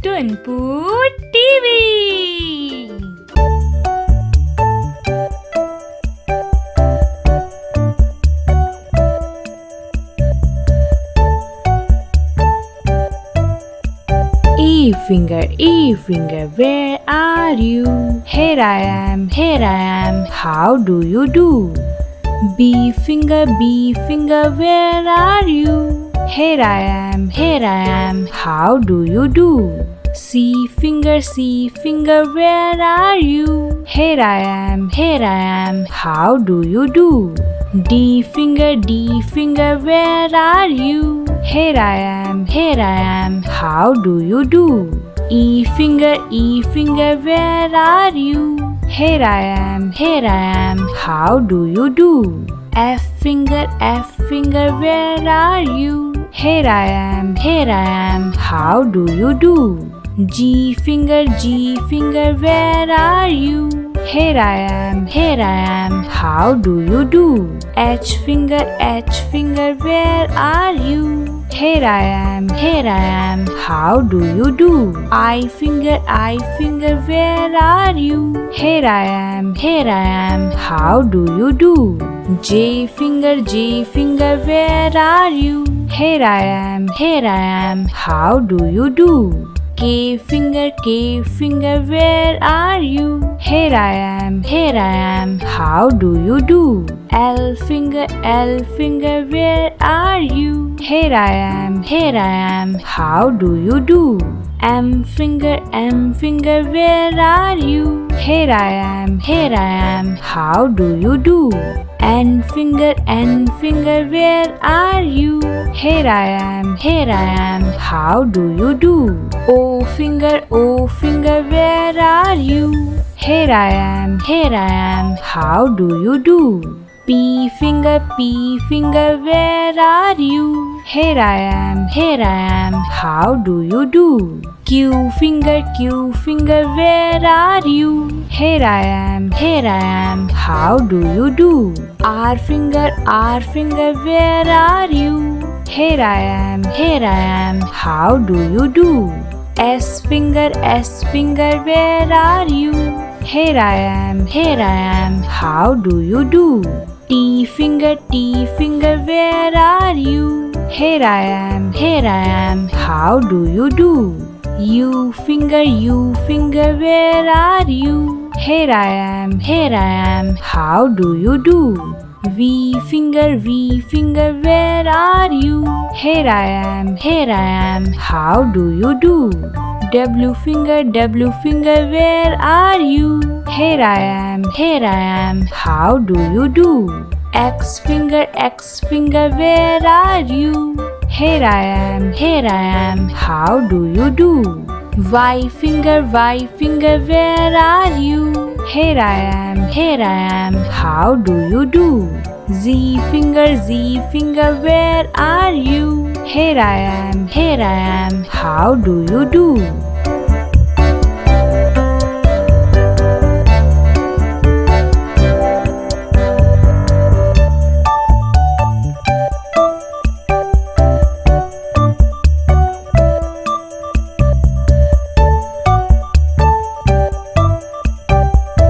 Tunpur TV. E finger, where are you? Here I am, how do you do? B finger, where are you? Here I am, how do you do? C finger, where are you? Here I am, how do you do? D finger, where are you? Here I am, how do you do? E finger, where are you? Here I am, how do you do? F finger, where are you? Here I am, how do you do? G finger, where are you? Here I am, how do you do? H finger, where are you? Here I am, how do you do? I finger, where are you? Here I am, how do you do? J finger, where are you? Here I am, how do you do? K finger, where are you? Here I am, how do you do? L finger, where are you? Here I am, how do you do? M finger, where are you? Here I am, how do you do? N finger, where are you? Here I am, how do you do? O finger, where are you? Here I am, how do you do? P finger, where are you? Here I am, how do you do? Q finger, where are you? Here I am, how do you do? R finger, where are you? Here I am, how do you do? S finger, where are you? Here I am, how do you do? T finger, where are you? Here I am, how do you do? U finger, where are you? Here I am, how do you do? V finger, where are you? Here I am, how do you do? W finger, where are you? Here I am, how do you do? X finger, where are you? Here I am, how do you do? Y finger, where are you? Here I am, how do you do? Z finger, where are you? Here I am, how do you do?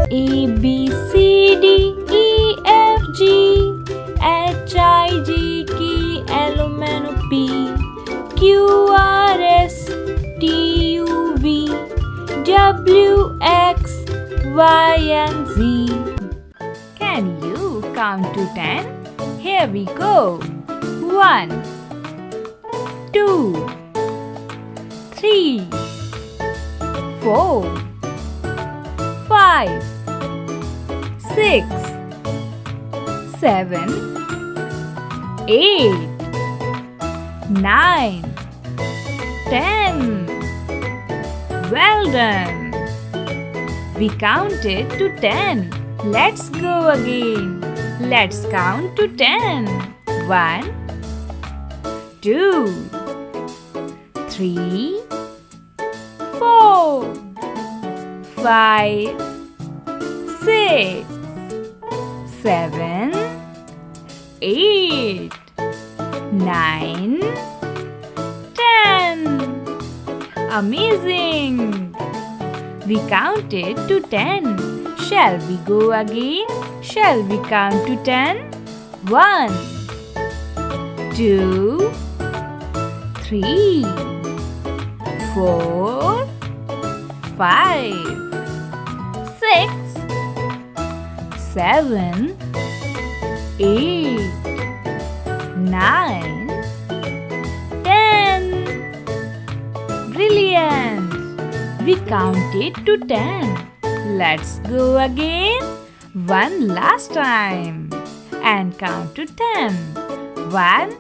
A B C D E F G H I J K L M N O P Q R S T U V W X Y and Z. Can you count to 10? Here we go. 1 2 3 4 5 6 7 8 9 10. Well done. We counted to 10. Let's go again. Let's count to 10. 1 2 3 4 5 6 7 8 9 10. Amazing! We counted to 10. Shall we go again? Shall we count to 10? 1, 2, 3, 4, 5, 6, 7, 8, 9, 10. Brilliant! We counted to 10. Let's go again. One last time. And count to 10. 1,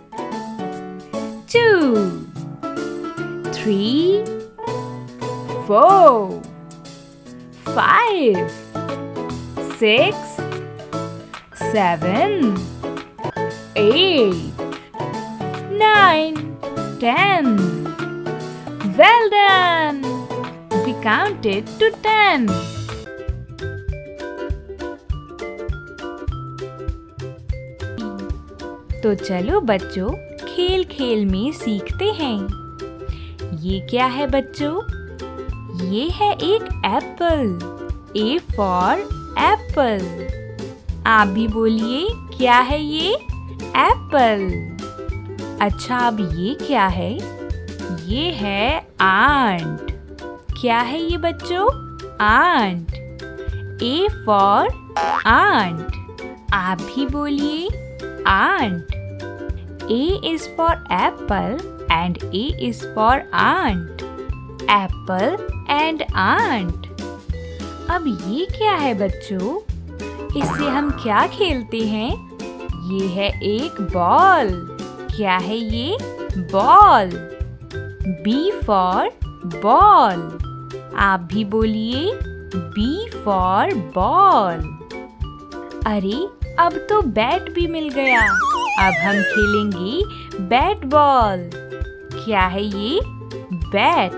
2, 3, 4, 5, 6, 7, 8, 9, 10. Well done! We counted to 10. तो चलो बच्चों, खेल खेल में सीखते हैं। ये क्या है बच्चों? ये है एक एप्पल। A for Apple. आप भी बोलिए, क्या है ये? एप्पल। अच्छा, अब ये क्या है? ये है आंट। क्या है ये बच्चों? आंट। A for ant. आप भी बोलिए, aunt. A is for apple and A is for aunt. Apple and aunt. अब ये क्या है बच्चों? इससे हम क्या खेलते हैं? ये है एक बॉल। क्या है ये? बॉल। B for ball. आप भी बोलिए, B for ball. अरे, अब तो बैट भी मिल गया। अब हम खेलेंगे बैट बॉल। क्या है ये? बैट।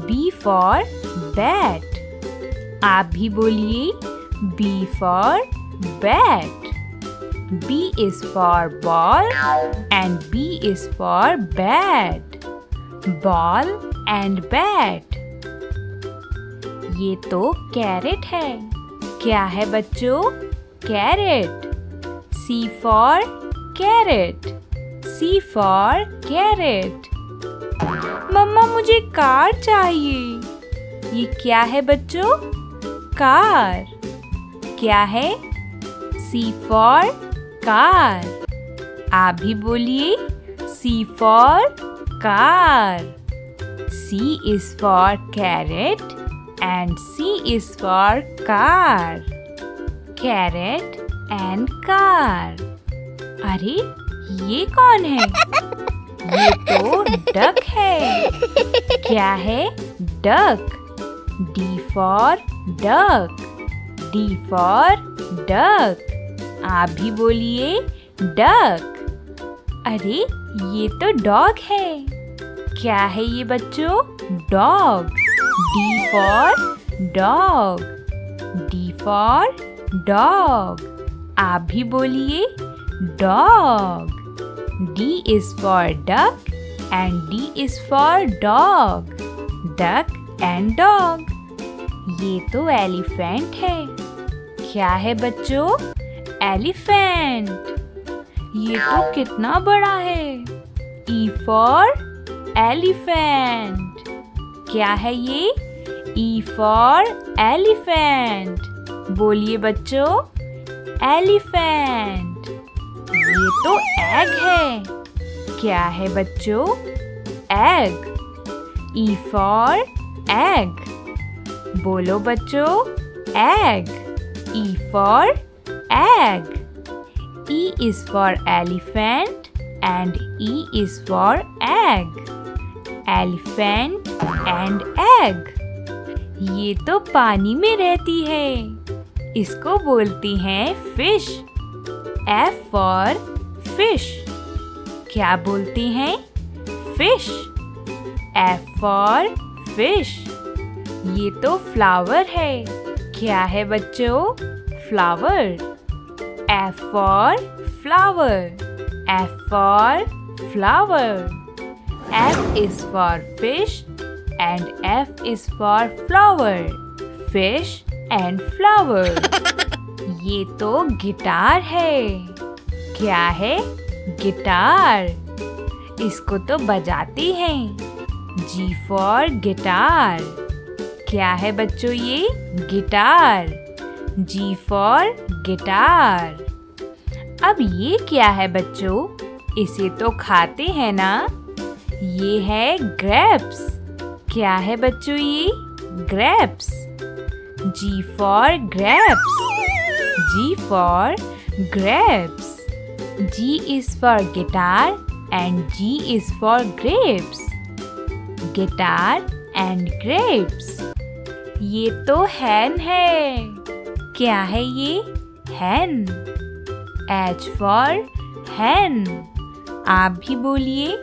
B for bat. आप भी बोलिए, B for bat. B is for ball and B is for bat. Ball and bat. ये तो कैरेट है। क्या है बच्चों? Carrot. C for carrot. C for carrot. मम्मा, मुझे कार चाहिए। ये क्या है बच्चों? कार। क्या है? C for car. आप भी बोलिए, C for car. C is for carrot and C is for car. Carrot and car. अरे, ये कौन है? ये तो डक है। क्या है? Duck. D for duck. D for duck. आप भी बोलिए, डक। अरे, ये तो डॉग है। क्या है ये बच्चों? Dog. D for dog. D for dog. आप भी बोलिए, dog. D is for duck and D is for dog. Duck and dog. ये तो एलिफेंट है। क्या है बच्चों? एलिफेंट। ये तो कितना बड़ा है। E for elephant. क्या है ये? E for elephant. बोलिए बच्चों, एलिफेंट। ये तो एग है। क्या है बच्चों? एग। E for egg. बोलो बच्चों, egg. E for egg. E is for elephant and E is for egg. Elephant and egg. ये तो पानी में रहती है। इसको बोलती हैं फिश। F for fish. क्या बोलती हैं? फिश। F for fish. ये तो फ्लावर है। क्या है बच्चों? Flower. F for flower. F for flower. F is for fish and F is for flower, fish and flower. ये तो गिटार है। क्या है? गिटार। इसको तो बजाते हैं। G for guitar. क्या है बच्चों ये? गिटार। G for guitar. अब ये क्या है बच्चों? इसे तो खाते हैं ना? ये है ग्रेप्स। क्या है बच्चों ये? Grapes. G for grapes. G for grapes. G is for guitar and G is for grapes. Guitar and grapes. ये तो hen है। क्या है ये? hen. H for hen. आप भी बोलिए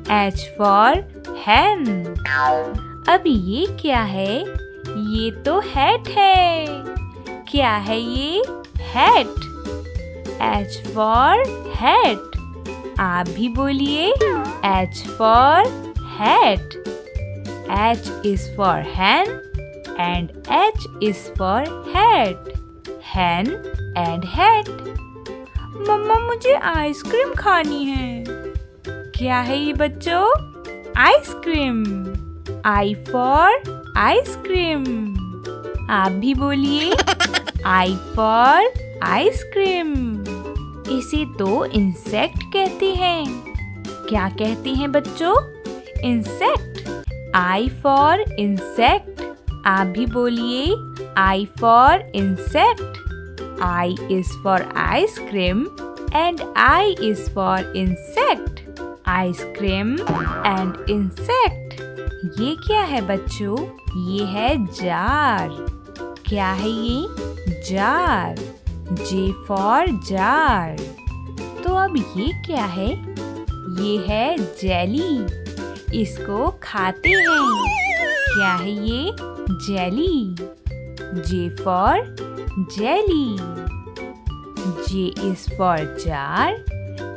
H for hen. अब ये क्या है? ये तो hat है। क्या है ये? hat. H for hat. आप भी बोलिए H for hat. H is for hen and H is for hat. hen and hat. मम्मा मुझे आइसक्रीम खानी है। क्या है ये बच्चों? आइसक्रीम। I for ice cream. आप भी बोलिए I for आइसक्रीम। इसे तो इंसेक्ट कहते हैं। क्या कहते हैं बच्चों? इंसेक्ट। I for insect. आप भी बोलिए I for insect. I is for ice cream and I is for insect. Ice cream and insect. ये क्या है बच्चों? ये है जार। क्या है ये? जार। J for jar. तो अब ये क्या है? ये है जेली। इसको खाते हैं। क्या है ये? Jelly. J for jelly. J is for jar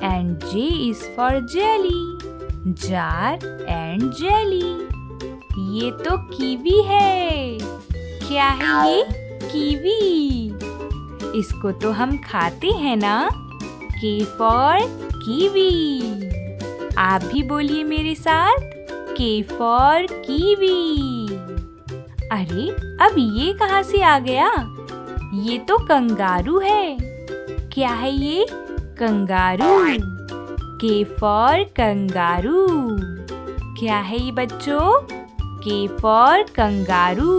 and J is for jelly. Jar and jelly. ये तो कीवी है। क्या है ये? कीवी। इसको तो हम खाते हैं ना? K for kiwi. आप भी बोलिए मेरे साथ K for कीवी। अरे अब ये कहाँ से आ गया? ये तो कंगारू है। क्या है ये? कंगारू। K for kangaroo. क्या है ये बच्चों? K for kangaroo.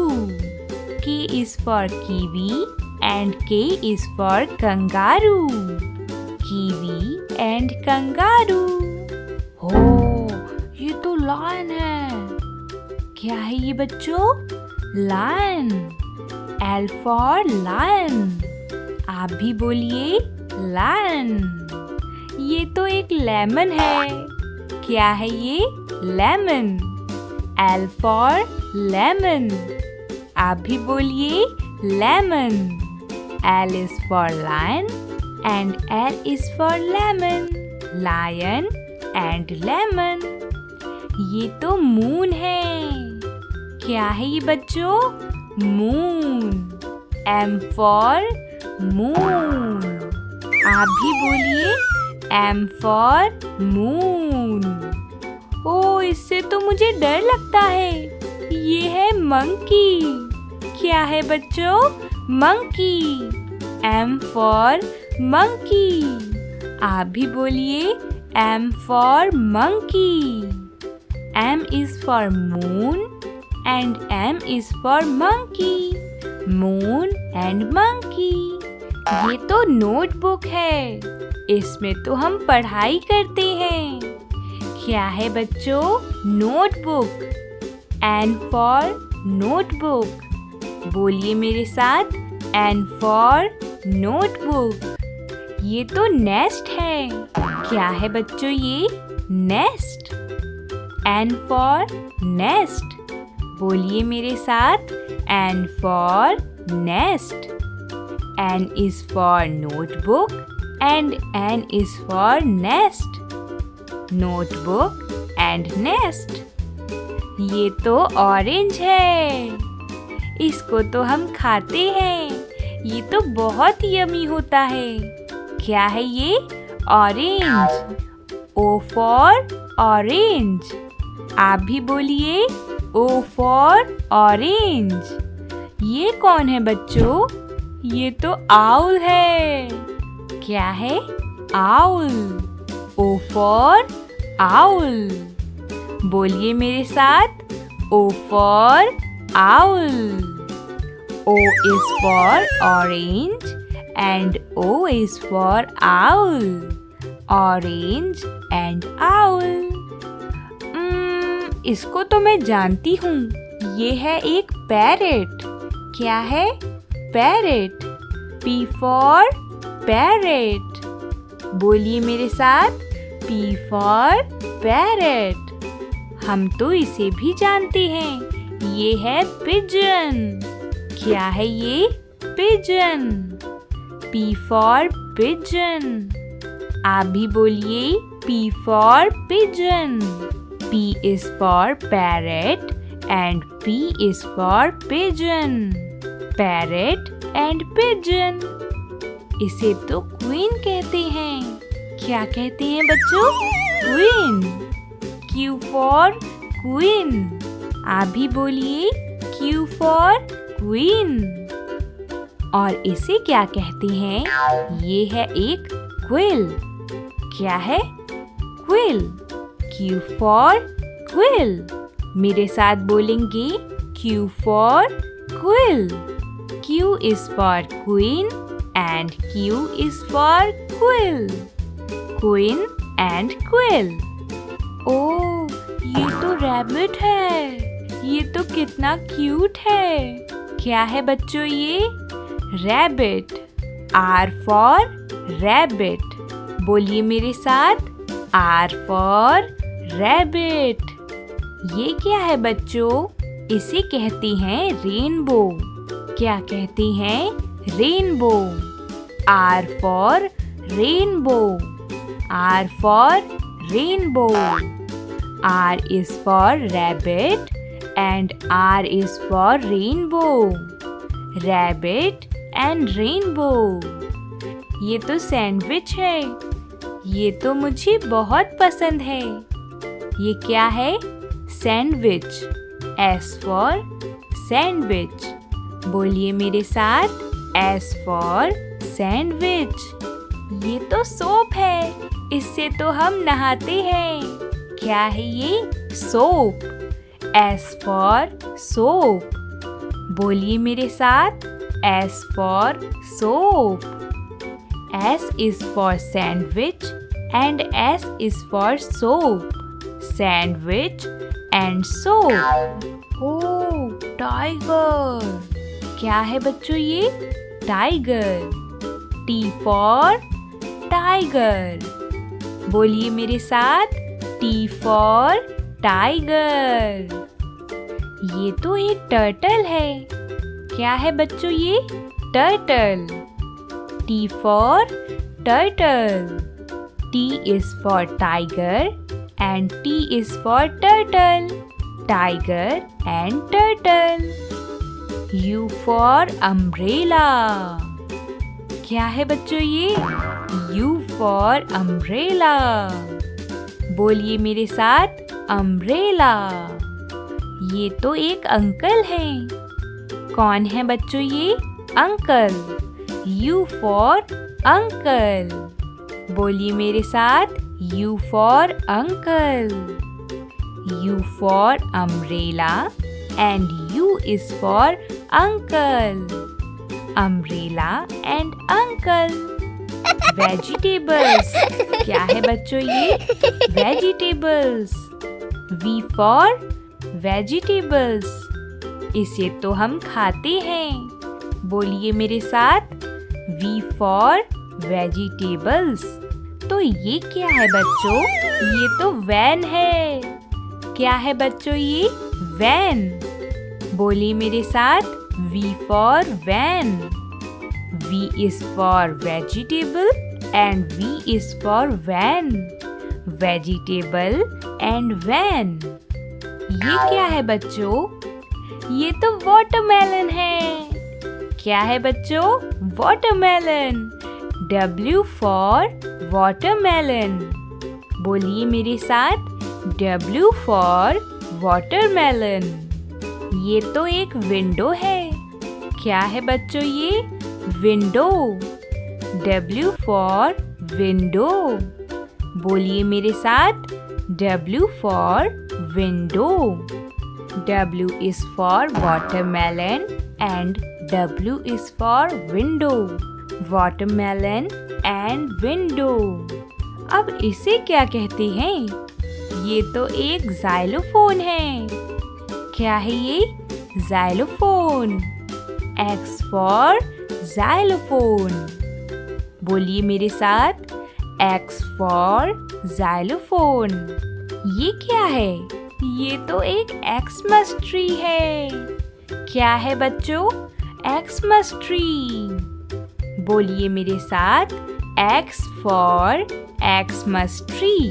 K is for kiwi and K is for kangaroo. Kiwi and kangaroo. हो, ये तो लायन है। क्या है ये बच्चों? लायन। L for lion. आप भी बोलिए लायन। ये तो एक लेमन है। क्या है ये? लेमन। L for lemon. आप भी बोलिए lemon. L is for lion and L is for lemon. Lion and lemon. ये तो मून है। क्या है ये बच्चों? मून। M for moon. आप भी बोलिए M for moon. ओ, इससे तो मुझे डर लगता है। ये है मंकी। क्या है बच्चों? मंकी। M for monkey. आप भी बोलिए M for monkey. M is for moon and M is for monkey. Moon and monkey. ये तो नोटबुक है। इसमें तो हम पढ़ाई करते हैं। क्या है बच्चों? नोटबुक। N for notebook. बोलिए मेरे साथ N for notebook. ये तो नेस्ट है। क्या है बच्चों ये? नेस्ट। N for nest. बोलिए मेरे साथ N for nest. N is for notebook and N is for nest. Notebook and nest. ये तो ऑरेंज है। इसको तो हम खाते हैं। ये तो बहुत यमी होता है। क्या है ये? ऑरेंज। O for orange. आप भी बोलिए ओ फॉर ऑरेंज। ये कौन है बच्चों? ये तो आउल है। क्या है? आउल। O for owl. बोलिए मेरे साथ O for owl. O is for orange and O is for owl. Orange and owl. इसको तो मैं जानती हूँ। ये है एक पैरेट। क्या है? पैरेट। P for parrot. बोलिए मेरे साथ P for parrot. हम तो इसे भी जानते हैं। ये है पिजन। क्या है ये? पिजन। P for pigeon. आप भी बोलिए P for pigeon. P is for parrot and P is for pigeon. Parrot and pigeon. इसे तो क्वीन कहते हैं। क्या कहते हैं बच्चों? क्वीन। Q for queen. आप भी बोलिए Q for क्वीन। और इसे क्या कहते हैं? ये है एक क्विल। क्या है? क्विल। Q for quill. मेरे साथ बोलेंगे Q for quill. Q is for queen and Q is for quill. Queen and quill. ओह, ये तो रैबिट है। ये तो कितना क्यूट है। क्या है बच्चों ये? रैबिट। R for rabbit. बोलिए मेरे साथ R for रैबिट। ये क्या है बच्चों? इसे कहते हैं रेनबो। क्या कहते हैं? Rainbow. R for rainbow. R for rainbow. R is for rabbit and R is for rainbow. Rabbit and rainbow. ये तो सैंडविच है। ये तो मुझे बहुत पसंद है। ये क्या है? सैंडविच। S for sandwich. बोलिए मेरे साथ S for सैंडविच। ये तो सोप है। इससे तो हम नहाते हैं। क्या है ये? सोप। S for soap. बोलिए मेरे साथ S for soap. S is for sandwich and S is for soap. Sandwich and soap. Oh, tiger. क्या है बच्चों ये? टाइगर। T for tiger. बोलिए मेरे साथ T for टाइगर। ये तो एक टर्टल है। क्या है बच्चों ये? Turtle. T for turtle. T is for tiger and T is for turtle. Tiger and turtle. U for umbrella. क्या है बच्चों ये? U for umbrella. बोलिए मेरे साथ umbrella. ये तो एक अंकल हैं। कौन है बच्चों ये? अंकल। U for uncle. बोलिए मेरे साथ U for uncle. U for umbrella and U is for uncle. Umbrella and uncle. Vegetables. क्या है बच्चों ये? Vegetables. V for vegetables. इसे तो हम खाते हैं। बोलिए मेरे साथ V for vegetables. तो ये क्या है बच्चों? ये तो वैन है। क्या है बच्चों ये? वैन। बोलिए मेरे साथ V for van. V is for vegetable and V is for van. Vegetable and van. ये क्या है बच्चों? ये तो वाटरमेलन है। क्या है बच्चों? वाटरमेलन। W for watermelon. बोलिए मेरे साथ, W फॉर वाटरमेलन। ये तो एक विंडो है। क्या है बच्चों ये? विंडो। W for window. बोलिए मेरे साथ, W for window. W is for watermelon and W is for window. Watermelon and window. अब इसे क्या कहते हैं? ये तो एक ज़ाइलोफोन है। क्या है ये? ज़ाइलोफोन। X for xylophone. बोलिए मेरे साथ, X for ज़ाइलोफोन। ये क्या है? ये तो एक एक्समस ट्री है। क्या है बच्चों? Xmas tree. बोलिए मेरे साथ, X for एक्समस ट्री।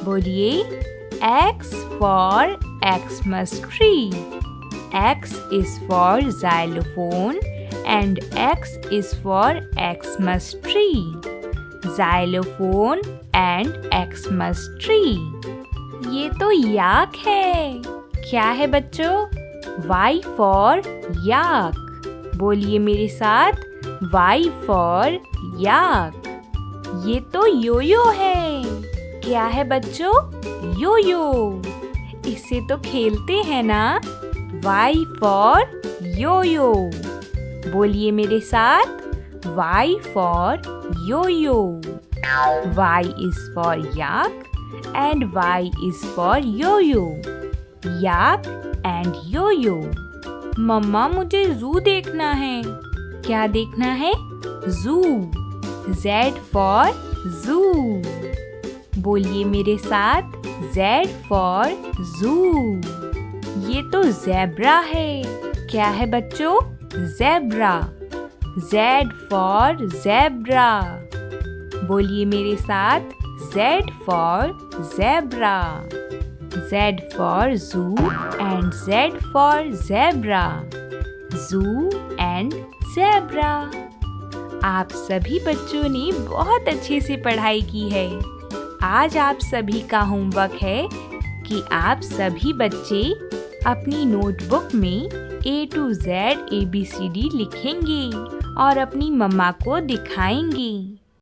बोलिए, X for Xmas tree. X is for xylophone and X is for Xmas tree. Xylophone and Xmas tree. ये तो याक है। क्या है बच्चों? Y for याक। बोलिए मेरे साथ, Y for याक। ये तो योयो है। क्या है बच्चों? योयो। इससे तो खेलते हैं ना? Y for Yo Yo. बोलिए मेरे साथ, Y for Yo Yo. Y is for yak and Y is for yo-yo. Yak and yo-yo. मम्मा मुझे जू देखना है। क्या देखना है? जू। Z for zoo. बोलिए मेरे साथ, Z for zoo. ये तो ज़ेब्रा है। क्या है बच्चों? ज़ेब्रा। Z for zebra. बोलिए मेरे साथ, Z for zebra. Z for zoo and Z for zebra. Zoo and zebra. आप सभी बच्चों ने बहुत अच्छे से पढ़ाई की है। आज आप सभी का होमवर्क है कि आप सभी बच्चे अपनी नोटबुक में A to Z ABCD लिखेंगे और अपनी मम्मा को दिखाएंगे।